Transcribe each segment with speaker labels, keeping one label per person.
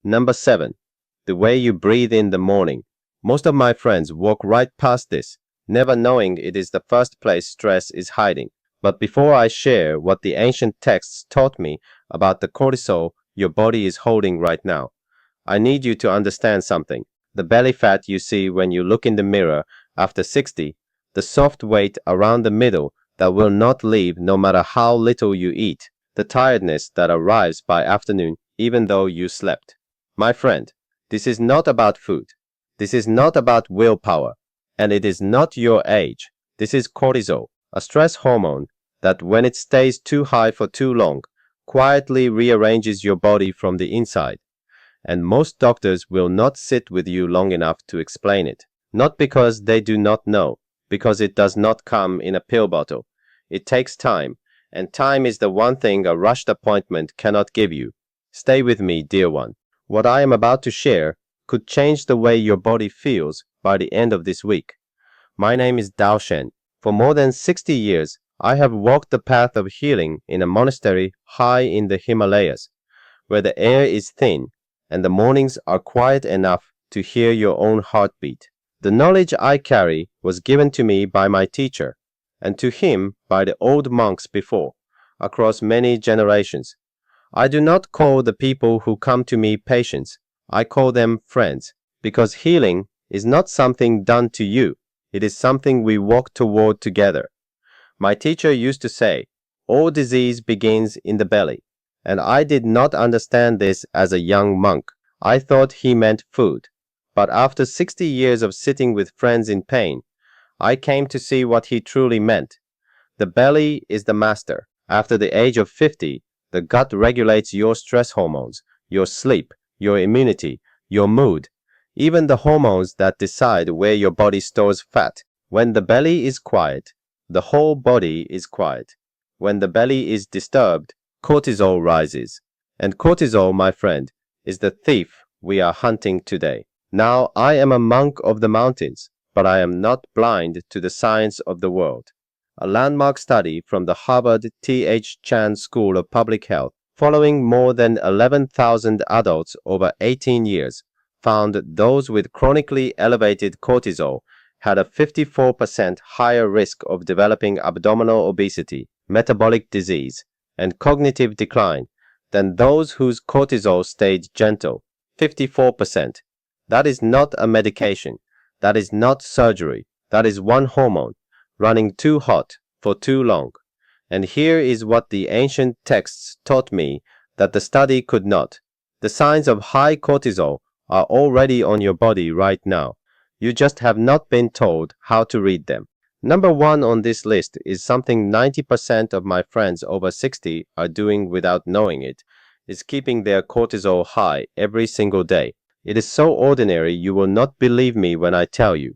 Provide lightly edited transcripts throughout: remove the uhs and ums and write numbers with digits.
Speaker 1: Number 7. The way you breathe in the morning. Most of my friends walk right past this, never knowing it is the first place stress is hiding. But before I share what the ancient texts taught me about the cortisol your body is holding right now, I need you to understand something. The belly fat you see when you look in the mirror after 60, the soft weight around the middle that will not leave no matter how little you eat, the tiredness that arrives by afternoon even though you slept. My friend, this is not about food. This is not about willpower. And it is not your age. This is cortisol, a stress hormone that when it stays too high for too long, quietly rearranges your body from the inside. And most doctors will not sit with you long enough to explain it. Not because they do not know, because it does not come in a pill bottle. It takes time, and time is the one thing a rushed appointment cannot give you. Stay with me, dear one. What I am about to share could change the way your body feels by the end of this week. My name is Dao Shen. For more than 60 years, I have walked the path of healing in a monastery high in the Himalayas, where the air is thin and the mornings are quiet enough to hear your own heartbeat. The knowledge I carry was given to me by my teacher, and to him by the old monks before, across many generations. I do not call the people who come to me patients. I call them friends, because healing is not something done to you. It is something we walk toward together. My teacher used to say, all disease begins in the belly, and I did not understand this as a young monk. I thought he meant food. But after 60 years of sitting with friends in pain, I came to see what he truly meant. The belly is the master. After the age of 50, the gut regulates your stress hormones, your sleep, your immunity, your mood, even the hormones that decide where your body stores fat. When the belly is quiet, the whole body is quiet. When the belly is disturbed, cortisol rises. And cortisol, my friend, is the thief we are hunting today. Now, I am a monk of the mountains, but I am not blind to the science of the world. A landmark study from the Harvard T.H. Chan School of Public Health, following more than 11,000 adults over 18 years, found those with chronically elevated cortisol had a 54% higher risk of developing abdominal obesity, metabolic disease, and cognitive decline than those whose cortisol stayed gentle. 54%. That is not a medication. That is not surgery. That is one hormone running too hot for too long. And here is what the ancient texts taught me that the study could not. The signs of high cortisol are already on your body right now. You just have not been told how to read them. Number 1 on this list is something 90% of my friends over 60 are doing without knowing it, is keeping their cortisol high every single day. It is so ordinary you will not believe me when I tell you.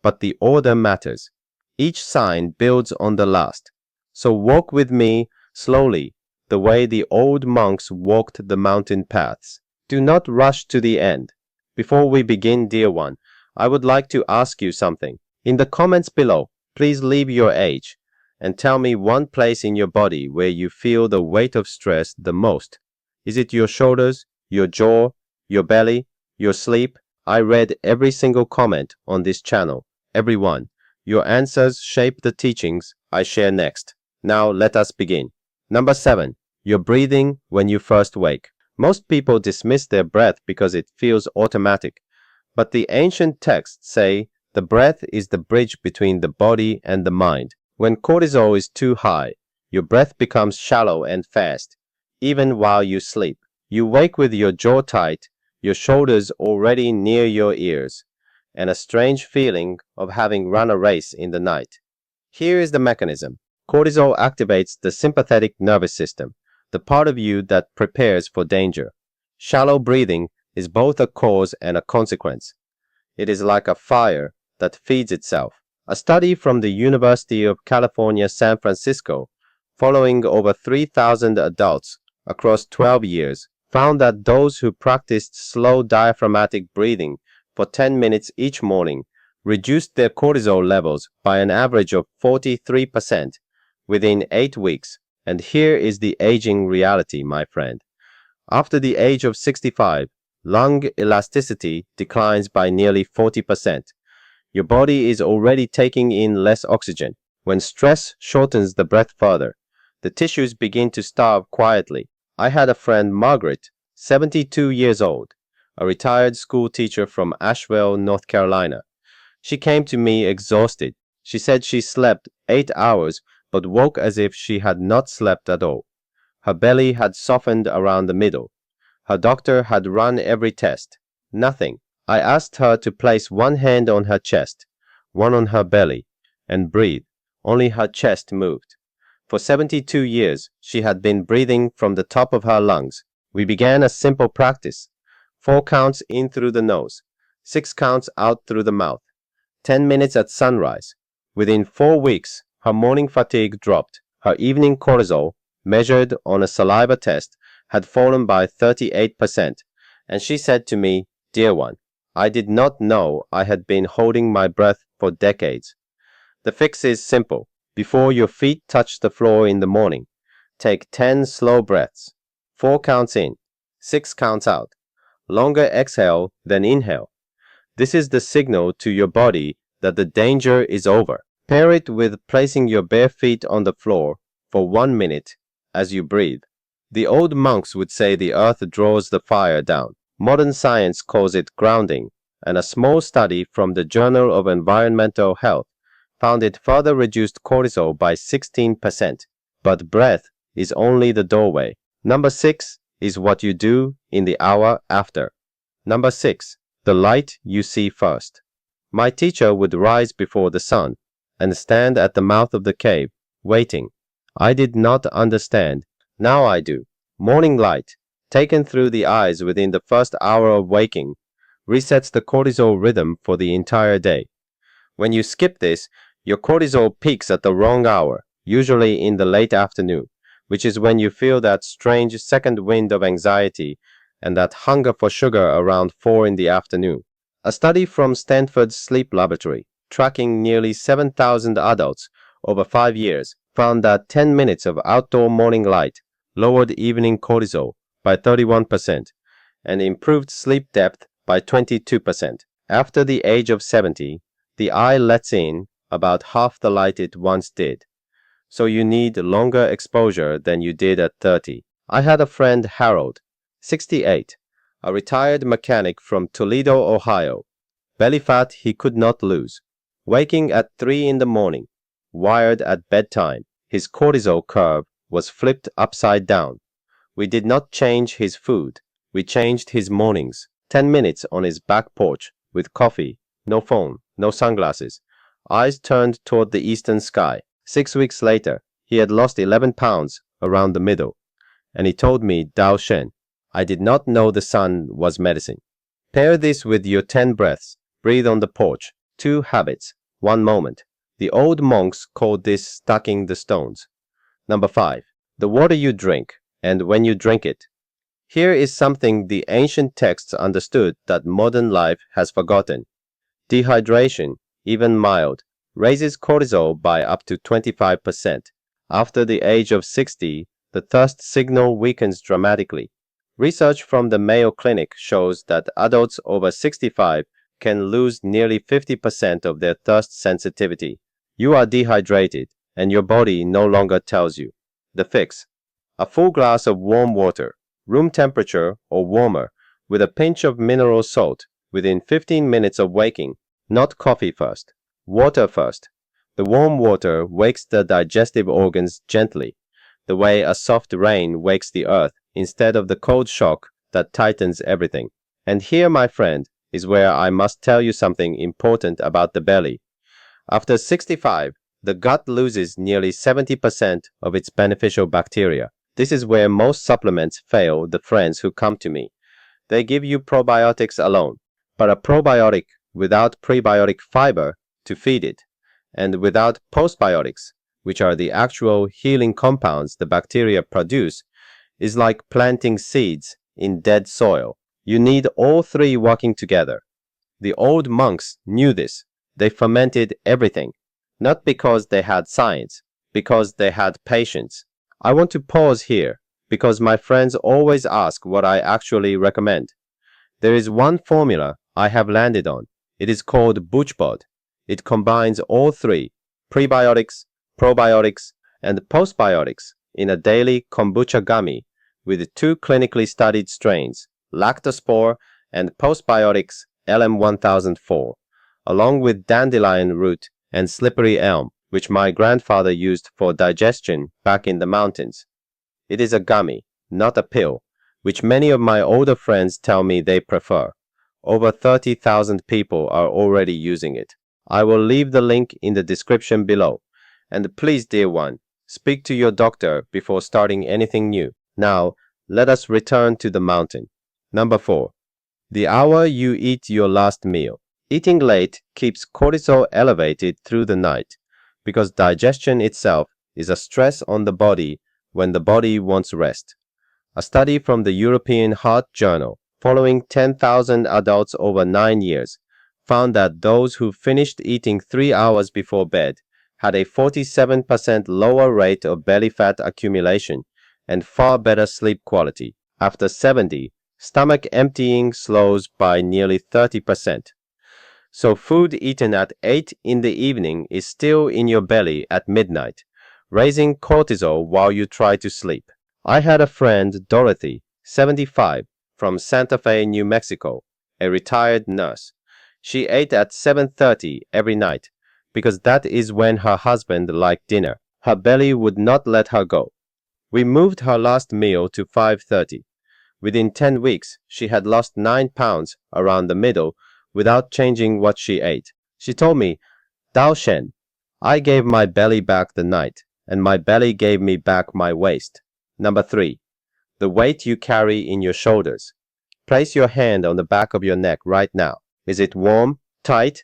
Speaker 1: But the order matters. Each sign builds on the last. So walk with me slowly, the way the old monks walked the mountain paths. Do not rush to the end. Before we begin, dear one, I would like to ask you something. In the comments below, please leave your age and tell me one place in your body where you feel the weight of stress the most. Is it your shoulders, your jaw, your belly, your sleep? I read every single comment on this channel, every one. Your answers shape the teachings I share next. Now let us begin. Number 7. Your breathing when you first wake. Most people dismiss their breath because it feels automatic. But the ancient texts say the breath is the bridge between the body and the mind. When cortisol is too high, your breath becomes shallow and fast, even while you sleep. You wake with your jaw tight, your shoulders already near your ears, and a strange feeling of having run a race in the night. Here is the mechanism. Cortisol activates the sympathetic nervous system, the part of you that prepares for danger. Shallow breathing is both a cause and a consequence. It is like a fire that feeds itself. A study from the University of California, San Francisco, following over 3,000 adults across 12 years, found that those who practiced slow diaphragmatic breathing for 10 minutes each morning reduced their cortisol levels by an average of 43% within 8 weeks. And here is the aging reality, my friend. After the age of 65, lung elasticity declines by nearly 40%. Your body is already taking in less oxygen. When stress shortens the breath further, the tissues begin to starve quietly. I had a friend, Margaret, 72 years old, a retired school teacher from Asheville, North Carolina. She came to me exhausted. She said she slept 8 hours but woke as if she had not slept at all. Her belly had softened around the middle. Her doctor had run every test. Nothing. I asked her to place one hand on her chest, one on her belly, and breathe. Only her chest moved. For 72 years, she had been breathing from the top of her lungs. We began a simple practice. 4 counts in through the nose, 6 counts out through the mouth, 10 minutes at sunrise. Within 4 weeks, her morning fatigue dropped. Her evening cortisol, measured on a saliva test, had fallen by 38%, and she said to me, "Dear one, I did not know I had been holding my breath for decades." The fix is simple. Before your feet touch the floor in the morning, take 10 slow breaths, 4 counts in, 6 counts out. Longer exhale than inhale. This is the signal to your body that the danger is over. Pair it with placing your bare feet on the floor for 1 minute as you breathe. The old monks would say the earth draws the fire down. Modern science calls it grounding, and a small study from the Journal of Environmental Health found it further reduced cortisol by 16%. But breath is only the doorway. Number 6 is what you do in the hour after. Number 6. The light you see first. My teacher would rise before the sun and stand at the mouth of the cave, waiting. I did not understand. Now I do. Morning light, taken through the eyes within the first hour of waking, resets the cortisol rhythm for the entire day. When you skip this, your cortisol peaks at the wrong hour, usually in the late afternoon, which is when you feel that strange second wind of anxiety and that hunger for sugar around 4 in the afternoon. A study from Stanford's Sleep Laboratory, tracking nearly 7,000 adults over 5 years, found that 10 minutes of outdoor morning light lowered evening cortisol by 31% and improved sleep depth by 22%. After the age of 70, the eye lets in about half the light it once did. So you need longer exposure than you did at 30. I had a friend, Harold, 68, a retired mechanic from Toledo, Ohio. Belly fat he could not lose. Waking at 3 in the morning, wired at bedtime, his cortisol curve was flipped upside down. We did not change his food. We changed his mornings. 10 minutes on his back porch with coffee, no phone, no sunglasses, eyes turned toward the eastern sky. 6 weeks later, he had lost 11 pounds around the middle, and he told me Dao Shen. I did not know the sun was medicine. Pair this with your 10 breaths. Breathe on the porch. 2 habits, 1 moment. The old monks called this stacking the stones. Number 5. The water you drink, and when you drink it. Here is something the ancient texts understood that modern life has forgotten. Dehydration, even mild, raises cortisol by up to 25%. After the age of 60, the thirst signal weakens dramatically. Research from the Mayo Clinic shows that adults over 65 can lose nearly 50% of their thirst sensitivity. You are dehydrated, and your body no longer tells you. The fix: a full glass of warm water, room temperature or warmer, with a pinch of mineral salt, within 15 minutes of waking. Not coffee first, water first. The warm water wakes the digestive organs gently, the way a soft rain wakes the earth, instead of the cold shock that tightens everything. And here, my friend, is where I must tell you something important about the belly. After 65, the gut loses nearly 70% of its beneficial bacteria. This is where most supplements fail the friends who come to me. They give you probiotics alone, but a probiotic without prebiotic fiber to feed it, and without postbiotics, which are the actual healing compounds the bacteria produce, is like planting seeds in dead soil. You need all 3 working together. The old monks knew this. They fermented everything, not because they had science, because they had patience. I want to pause here, because my friends always ask what I actually recommend. There is one formula I have landed on. It is called BoochBod. It combines all three, prebiotics, probiotics, and postbiotics in a daily kombucha gummy with two clinically studied strains, lactospore and postbiotics LM1004, along with dandelion root and slippery elm, which my grandfather used for digestion back in the mountains. It is a gummy, not a pill, which many of my older friends tell me they prefer. Over 30,000 people are already using it. I will leave the link in the description below. And please, dear one, speak to your doctor before starting anything new. Now, let us return to the mountain. Number 4. The hour you eat your last meal. Eating late keeps cortisol elevated through the night because digestion itself is a stress on the body when the body wants rest. A study from the European Heart Journal, following 10,000 adults over 9 years, found that those who finished eating 3 hours before bed had a 47% lower rate of belly fat accumulation and far better sleep quality. After 70, stomach emptying slows by nearly 30%. So food eaten at 8 in the evening is still in your belly at midnight, raising cortisol while you try to sleep. I had a friend, Dorothy, 75, from Santa Fe, New Mexico, a retired nurse. She ate at 7:30 every night because that is when her husband liked dinner. Her belly would not let her go. We moved her last meal to 5:30. Within 10 weeks, she had lost 9 pounds around the middle without changing what she ate. She told me, Dao Shen, I gave my belly back the night, and my belly gave me back my waist. Number 3. The weight you carry in your shoulders. Place your hand on the back of your neck right now. Is it warm? Tight?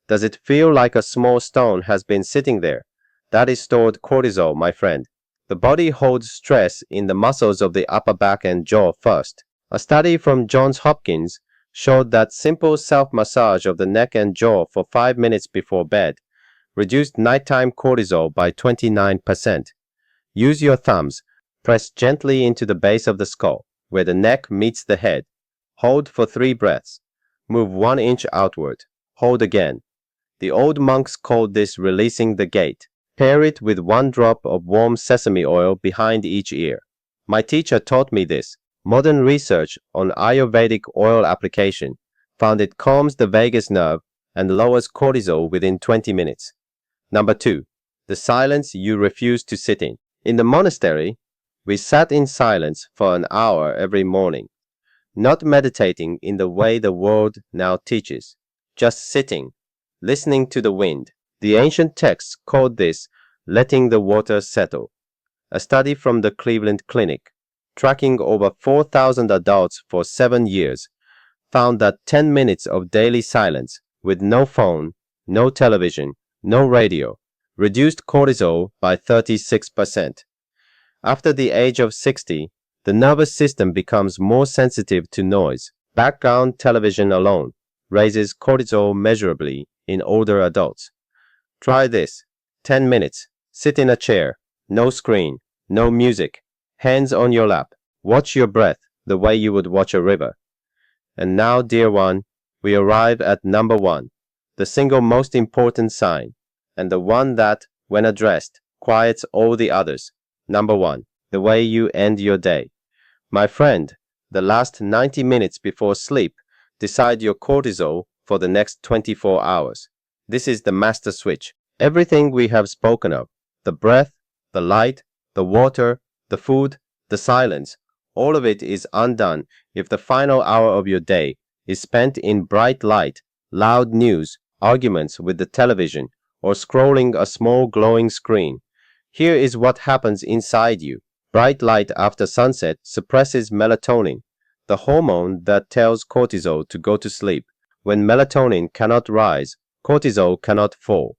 Speaker 1: Does it feel like a small stone has been sitting there? That is stored cortisol, my friend. The body holds stress in the muscles of the upper back and jaw first. A study from Johns Hopkins showed that simple self-massage of the neck and jaw for 5 minutes before bed reduced nighttime cortisol by 29%. Use your thumbs. Press gently into the base of the skull, where the neck meets the head. Hold for 3 breaths. Move 1 inch outward. Hold again. The old monks called this releasing the gate. Pair it with 1 drop of warm sesame oil behind each ear. My teacher taught me this. Modern research on Ayurvedic oil application found it calms the vagus nerve and lowers cortisol within 20 minutes. Number 2. The silence you refuse to sit in. In the monastery, we sat in silence for an hour every morning, not meditating in the way the world now teaches, just sitting, listening to the wind. The ancient texts called this letting the water settle. A study from the Cleveland Clinic, tracking over 4,000 adults for 7 years, found that 10 minutes of daily silence with no phone, no television, no radio, reduced cortisol by 36%. After the age of 60, the nervous system becomes more sensitive to noise. Background television alone raises cortisol measurably in older adults. Try this. 10 minutes. Sit in a chair. No screen. No music. Hands on your lap. Watch your breath the way you would watch a river. And now, dear one, we arrive at number 1, the single most important sign, and the one that, when addressed, quiets all the others. Number 1, the way you end your day. My friend, the last 90 minutes before sleep decide your cortisol for the next 24 hours. This is the master switch. Everything we have spoken of, the breath, the light, the water, the food, the silence, all of it is undone if the final hour of your day is spent in bright light, loud news, arguments with the television, or scrolling a small glowing screen. Here is what happens inside you. Bright light after sunset suppresses melatonin, the hormone that tells cortisol to go to sleep. When melatonin cannot rise, cortisol cannot fall.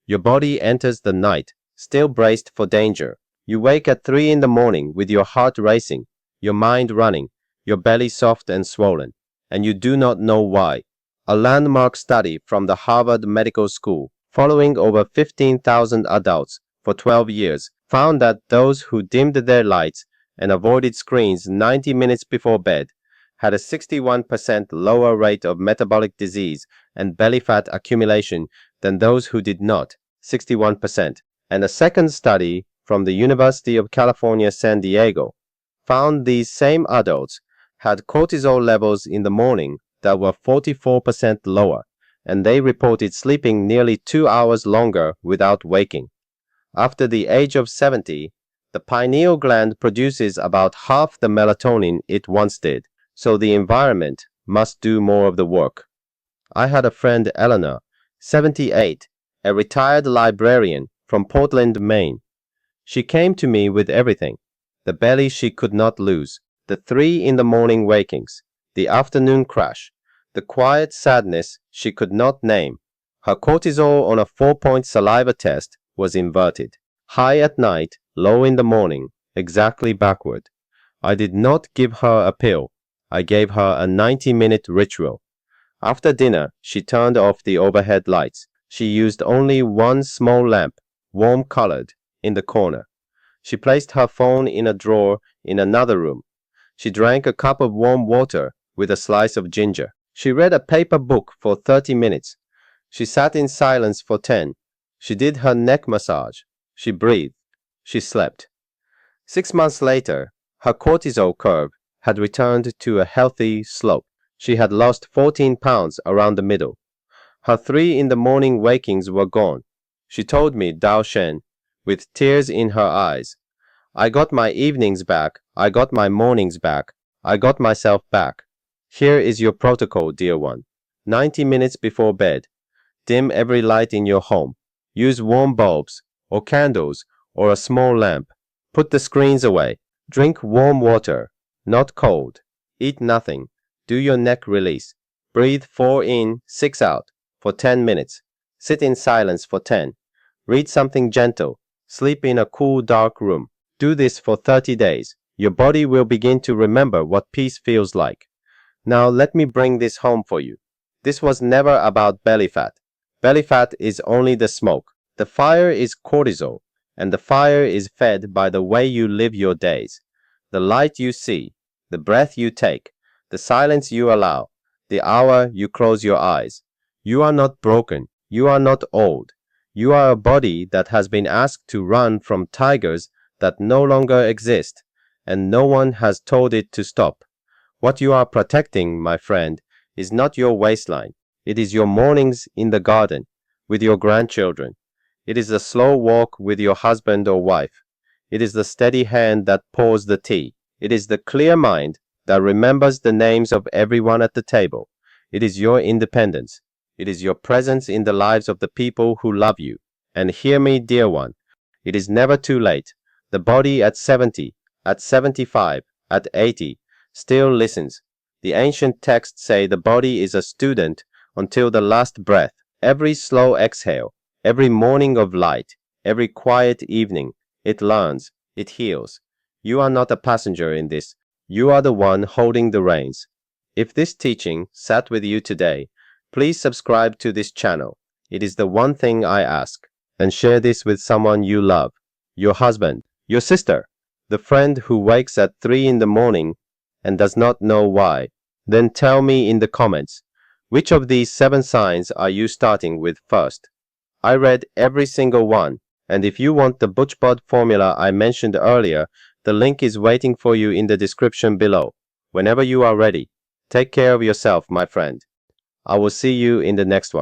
Speaker 1: Your body enters the night, still braced for danger. You wake at 3 in the morning with your heart racing, your mind running, your belly soft and swollen, and you do not know why. A landmark study from the Harvard Medical School, following over 15,000 adults for 12 years, found that those who dimmed their lights and avoided screens 90 minutes before bed had a 61% lower rate of metabolic disease and belly fat accumulation than those who did not, 61%. And a second study from the University of California, San Diego, found these same adults had cortisol levels in the morning that were 44% lower, and they reported sleeping nearly 2 hours longer without waking. After the age of 70, the pineal gland produces about half the melatonin it once did, so the environment must do more of the work. I had a friend, Eleanor, 78, a retired librarian from Portland, Maine. She came to me with everything: the belly she could not lose, the 3 in the morning wakings, the afternoon crash, the quiet sadness she could not name. Her cortisol on a 4-point saliva test was inverted. High at night, low in the morning, exactly backward. I did not give her a pill. I gave her a 90-minute ritual. After dinner, she turned off the overhead lights. She used only one small lamp, warm-colored, in the corner. She placed her phone in a drawer in another room. She drank a cup of warm water with a slice of ginger. She read a paper book for 30 minutes. She sat in silence for 10. She did her neck massage. She breathed. She slept. 6 months later, her cortisol curve had returned to a healthy slope. She had lost 14 pounds around the middle. Her 3 in the morning wakings were gone. She told me, Dao Shen, with tears in her eyes, I got my evenings back. I got my mornings back. I got myself back. Here is your protocol, dear one. 90 minutes before bed. Dim every light in your home. Use warm bulbs, or candles, or a small lamp. Put the screens away. Drink warm water, not cold. Eat nothing. Do your neck release. Breathe 4 in, 6 out, for 10 minutes. Sit in silence for 10. Read something gentle. Sleep in a cool, dark room. Do this for 30 days. Your body will begin to remember what peace feels like. Now let me bring this home for you. This was never about belly fat. Belly fat is only the smoke. The fire is cortisol, and the fire is fed by the way you live your days. The light you see, the breath you take, the silence you allow, the hour you close your eyes. You are not broken. You are not old. You are a body that has been asked to run from tigers that no longer exist, and no one has told it to stop. What you are protecting, my friend, is not your waistline. It is your mornings in the garden with your grandchildren. It is the slow walk with your husband or wife. It is the steady hand that pours the tea. It is the clear mind that remembers the names of everyone at the table. It is your independence. It is your presence in the lives of the people who love you. And hear me, dear one, it is never too late. The body at 70, at 75, at 80, still listens. The ancient texts say the body is a student until the last breath. Every slow exhale, every morning of light, every quiet evening, it learns, it heals. You are not a passenger in this. You are the one holding the reins. If this teaching sat with you today, please subscribe to this channel. It is the one thing I ask. And share this with someone you love. Your husband, your sister, the friend who wakes at 3 in the morning and does not know why. Then tell me in the comments, which of these 7 signs are you starting with first? I read every single one, and if you want the BoochBod formula I mentioned earlier, the link is waiting for you in the description below. Whenever you are ready, take care of yourself, my friend. I will see you in the next one.